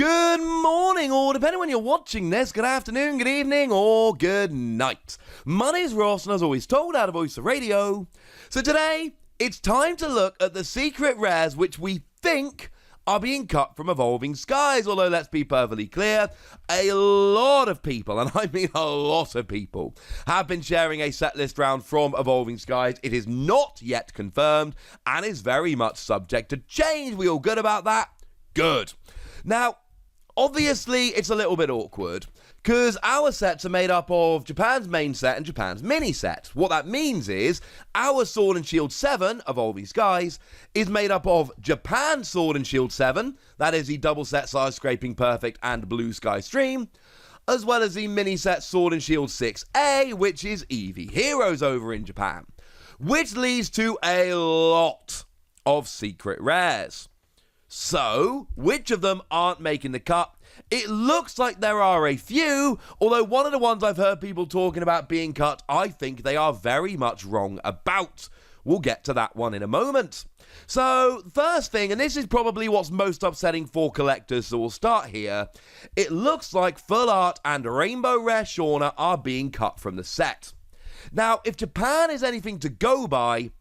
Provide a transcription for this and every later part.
Good morning, or depending when you're watching this, good afternoon, good evening, or good night. My name's Ross, and as always told, out of Voice of Radio. So today, it's time to look at the secret rares which we think are being cut from Evolving Skies, although let's be perfectly clear, a lot of people, and I mean a lot of people, have been sharing a set list round from Evolving Skies. It is not yet confirmed, and is very much subject to change. We all good about that? Good. Now, obviously, it's a little bit awkward, because our sets are made up of Japan's main set and Japan's mini set. What that means is, our Sword and Shield 7, Evolving Skies, is made up of Japan's Sword and Shield 7, that is the double set Size Scraping Perfect and Blue Sky Stream, as well as the mini set Sword and Shield 6A, which is Eevee Heroes over in Japan, which leads to a lot of secret rares. So, which of them aren't making the cut? It looks like there are a few, although one of the ones I've heard people talking about being cut, I think they are very much wrong about. We'll get to that one in a moment. So, first thing, and this is probably what's most upsetting for collectors, so we'll start here. It looks like Full Art and Rainbow Rare Shauna are being cut from the set. Now, if Japan is anything to go by,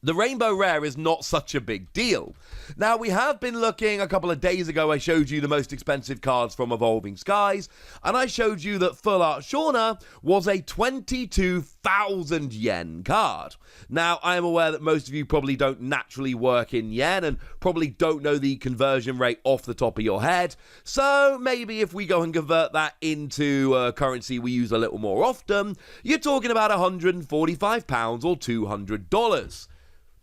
the Rainbow Rare is not such a big deal. Now, we have been looking, a couple of days ago, I showed you the most expensive cards from Evolving Skies, and I showed you that Full Art Shauna was a 22,000 yen card. Now, I am aware that most of you probably don't naturally work in yen, and probably don't know the conversion rate off the top of your head, so maybe if we go and convert that into a currency we use a little more often, you're talking about £145 or $200.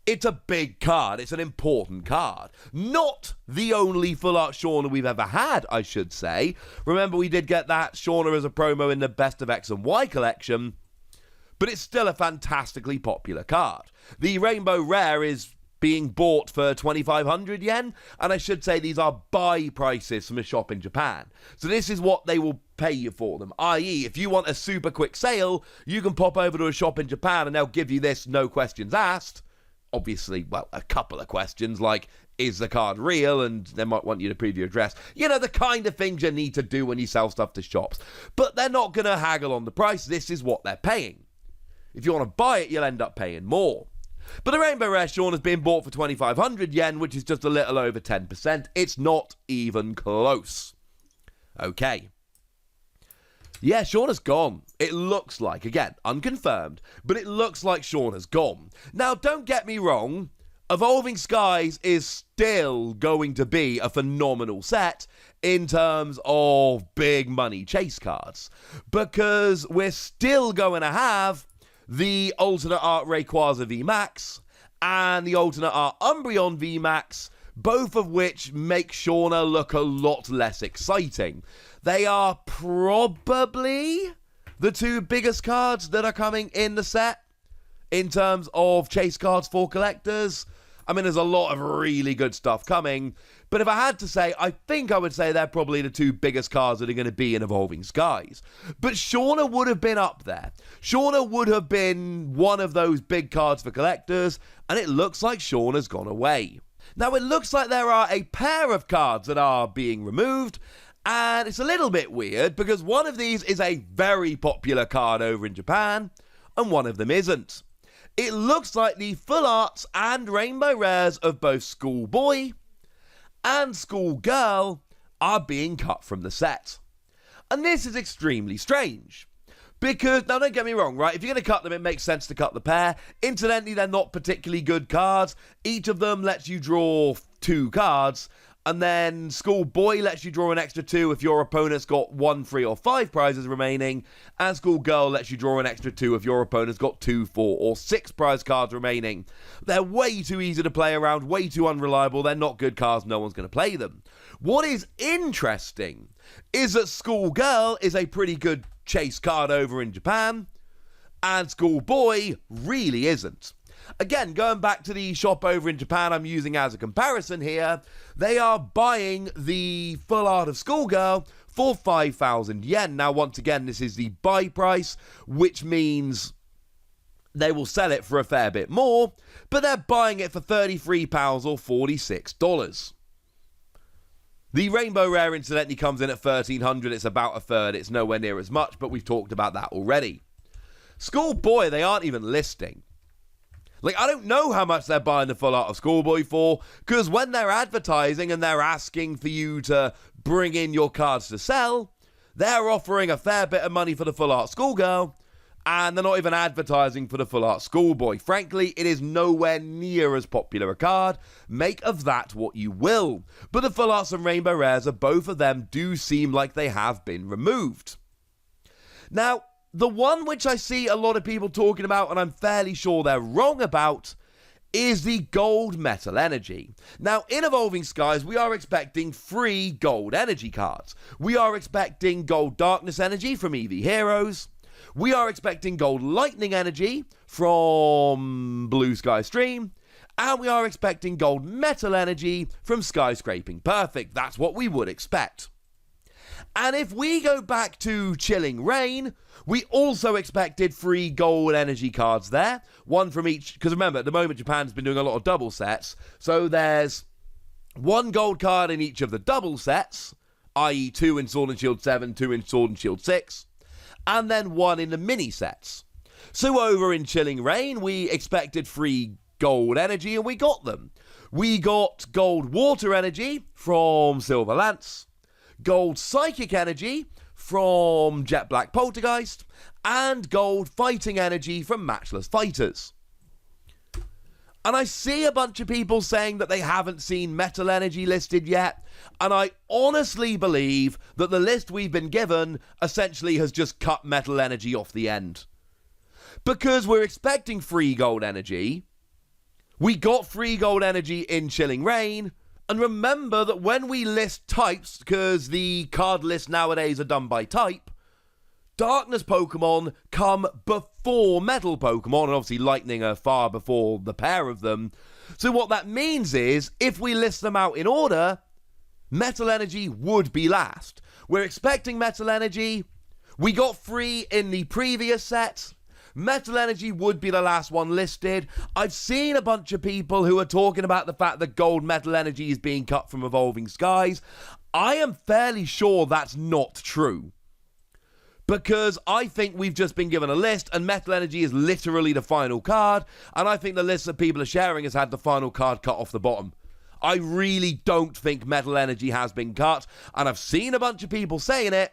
It's a big card. It's an important card. Not the only Full Art Shauna we've ever had, I should say. Remember, we did get that Shauna as a promo in the Best of X and Y collection, but it's still a fantastically popular card. The Rainbow Rare is being bought for 2,500 yen, and I should say these are buy prices from a shop in Japan. So this is what they will pay you for them, i.e. if you want a super quick sale, you can pop over to a shop in Japan and they'll give you this, no questions asked. Obviously, well, a couple of questions like, is the card real? And they might want you to prove your address. You know, the kind of things you need to do when you sell stuff to shops. But they're not going to haggle on the price. This is what they're paying. If you want to buy it, you'll end up paying more. But the Rainbow Rare Shauna has been bought for 2,500 yen, which is just a little over 10%. It's not even close. Okay. Yeah, Shauna's gone. It looks like, again, unconfirmed, but it looks like Shauna's gone. Now, don't get me wrong, Evolving Skies is still going to be a phenomenal set in terms of big money chase cards, because we're still going to have the alternate art Rayquaza VMAX and the alternate art Umbreon VMAX, both of which make Shauna look a lot less exciting. They are probably the two biggest cards that are coming in the set in terms of chase cards for collectors. I mean, there's a lot of really good stuff coming, but if I had to say, I think I would say they're probably the two biggest cards that are going to be in Evolving Skies. But Shauna would have been up there. Shauna would have been one of those big cards for collectors, and it looks like Shauna's gone away. Now, it looks like there are a pair of cards that are being removed, and it's a little bit weird because one of these is a very popular card over in Japan, and one of them isn't. It looks like the Full Arts and Rainbow Rares of both Schoolboy and Schoolgirl are being cut from the set. And this is extremely strange. Because, now don't get me wrong, right? If you're going to cut them, it makes sense to cut the pair. Incidentally, they're not particularly good cards. Each of them lets you draw 2 cards. And then Schoolboy lets you draw an extra 2 if your opponent's got 1, 3, or 5 prizes remaining. And Schoolgirl lets you draw an extra 2 if your opponent's got 2, 4, or 6 prize cards remaining. They're way too easy to play around, way too unreliable. They're not good cards, no one's going to play them. What is interesting is that Schoolgirl is a pretty good chase card over in Japan, and Schoolboy really isn't. Again, going back to the shop over in Japan I'm using as a comparison here, they are buying the Full Art of Schoolgirl for 5,000 yen. Now, once again, this is the buy price, which means they will sell it for a fair bit more, but they're buying it for £33 or $46. The Rainbow Rare incidentally comes in at 1,300. It's about a third. It's nowhere near as much, but we've talked about that already. Schoolboy, they aren't even listing. Like, I don't know how much they're buying the full art of Schoolboy for, because when they're advertising and they're asking for you to bring in your cards to sell, they're offering a fair bit of money for the full art Schoolgirl, and they're not even advertising for the full art Schoolboy. Frankly, it is nowhere near as popular a card. Make of that what you will. But the full arts and Rainbow Rares, both of them do seem like they have been removed. Now, the one which I see a lot of people talking about, and I'm fairly sure they're wrong about, is the gold metal energy. Now, in Evolving Skies, we are expecting free gold energy cards. We are expecting gold darkness energy from Eevee Heroes. We are expecting gold lightning energy from Blue Sky Stream. And we are expecting gold metal energy from Skyscraping Perfect. That's what we would expect. And if we go back to Chilling Reign, we also expected free gold energy cards there. One from each, because remember, at the moment, Japan's been doing a lot of double sets. So there's one gold card in each of the double sets, i.e. 2 in Sword and Shield 7, 2 in Sword and Shield 6, and then 1 in the mini sets. So over in Chilling Reign, we expected free gold energy, and we got them. We got gold water energy from Silver Lance, gold psychic energy from Jet Black Poltergeist, and gold fighting energy from Matchless Fighters. And I see a bunch of people saying that they haven't seen metal energy listed yet, and I honestly believe that the list we've been given essentially has just cut metal energy off the end. Because we're expecting free gold energy, we got free gold energy in Chilling Reign. And remember that when we list types, because the card lists nowadays are done by type, Darkness Pokemon come before Metal Pokemon, and obviously Lightning are far before the pair of them. So what that means is, if we list them out in order, Metal Energy would be last. We're expecting Metal Energy. We got free in the previous set. Metal Energy would be the last one listed. I've seen a bunch of people who are talking about the fact that gold Metal Energy is being cut from Evolving Skies. I am fairly sure that's not true, because I think we've just been given a list and Metal Energy is literally the final card, and I think the list that people are sharing has had the final card cut off the bottom. I really don't think Metal Energy has been cut, and I've seen a bunch of people saying it.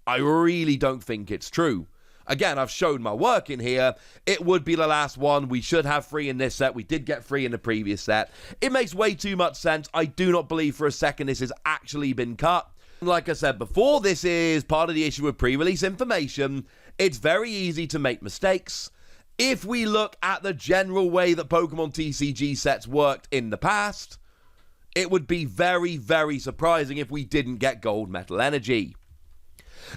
I really don't think it's true. Again, I've shown my work in here. It would be the last one. We should have free in this set. We did get free in the previous set. It makes way too much sense. I do not believe for a second this has actually been cut. Like I said before, this is part of the issue with pre-release information. It's very easy to make mistakes. If we look at the general way that Pokemon TCG sets worked in the past, it would be very, very surprising if we didn't get gold metal energy.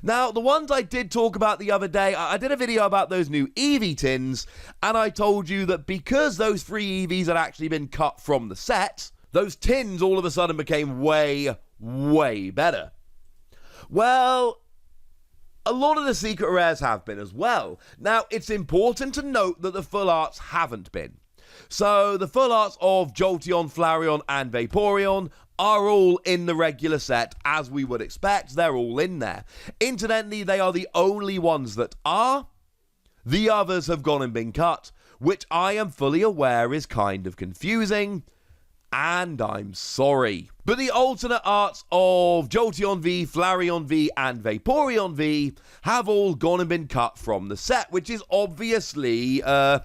Now, the ones I did talk about the other day, I did a video about those new Eevee tins, and I told you that because those free Eevees had actually been cut from the set, those tins all of a sudden became way, way better. Well, a lot of the secret rares have been as well. Now, it's important to note that the full arts haven't been. So, the full arts of Jolteon, Flareon, and Vaporeon are all in the regular set, as we would expect. They're all in there. Incidentally, they are the only ones that are. The others have gone and been cut, which I am fully aware is kind of confusing, and I'm sorry. But the alternate arts of Jolteon V, Flareon V, and Vaporeon V have all gone and been cut from the set, which is obviously a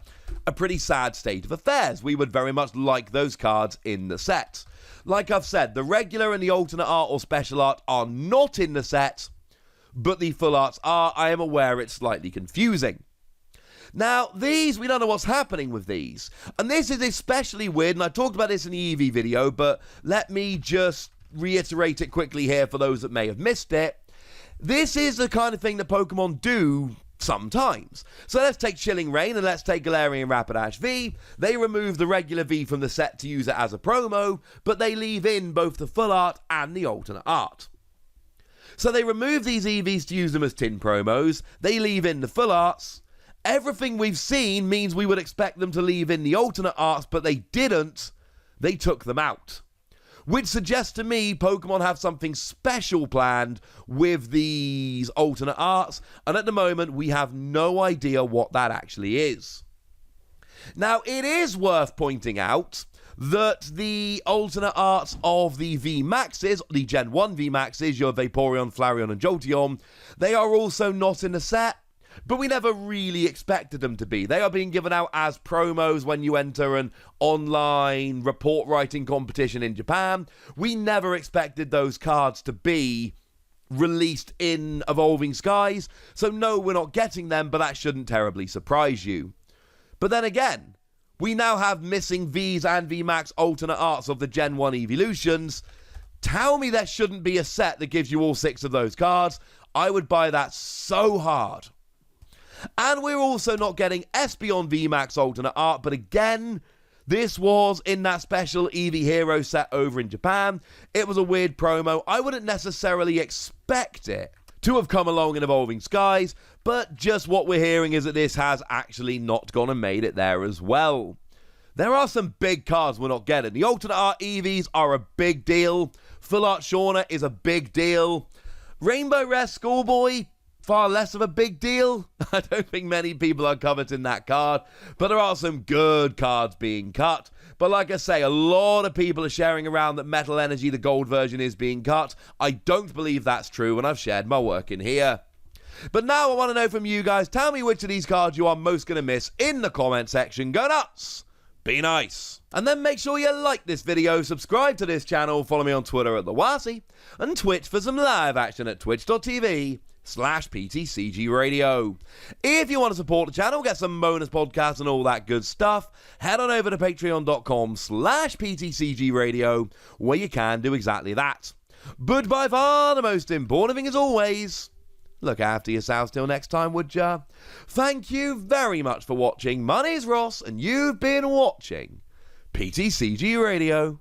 pretty sad state of affairs. We would very much like those cards in the set. Like I've said, the regular and the alternate art or special art are not in the set, but the full arts are. I am aware it's slightly confusing. Now, these, we don't know what's happening with these. And this is especially weird, and I talked about this in the Eevee video, but let me just reiterate it quickly here for those that may have missed it. This is the kind of thing that Pokemon do sometimes. So let's take Chilling Reign and let's take Galarian Rapidash V. They remove the regular V from the set to use it as a promo, but they leave in both the full art and the alternate art. So they remove these Eevees to use them as tin promos. They leave in the full arts. Everything we've seen means we would expect them to leave in the alternate arts, but they didn't. They took them out. which suggests to me Pokemon have something special planned with these alternate arts, and at the moment we have no idea what that actually is. Now, it is worth pointing out that the alternate arts of the VMAXs, the Gen 1 VMAXs, your Vaporeon, Flareon, and Jolteon, they are also not in the set, but we never really expected them to be. They are being given out as promos when you enter an online report writing competition in Japan. We never expected those cards to be released in Evolving Skies, so no, we're not getting them, but that shouldn't terribly surprise you. But then again, we now have missing V's and VMAX alternate arts of the Gen 1 evolutions. Tell me there shouldn't be a set that gives you all 6 of those cards. I would buy that so hard. And we're also not getting Espeon VMAX alternate art, but again, this was in that special Eevee Hero set over in Japan. It was a weird promo. I wouldn't necessarily expect it to have come along in Evolving Skies, but just what we're hearing is that this has actually not gone and made it there as well. There are some big cards we're not getting. The alternate art Eevees are a big deal. Full art Shauna is a big deal. Rainbow Rare Schoolboy, far less of a big deal. I don't think many people are coveting that card, but there are some good cards being cut. But like I say, a lot of people are sharing around that Metal Energy, the gold version, is being cut. I don't believe that's true, and I've shared my work in here. But now I want to know from you guys, tell me which of these cards you are most going to miss in the comment section. Go nuts! Be nice! And then make sure you like this video, subscribe to this channel, follow me on Twitter at TheWasi, and Twitch for some live action at twitch.tv/PTCG Radio. If you want to support the channel, get some bonus podcasts and all that good stuff, head on over to patreon.com/PTCG Radio, where you can do exactly that. But by far the most important thing, as always, look after yourselves till next time, would ya? Thank you very much for watching. My name's Ross, and you've been watching PTCG Radio.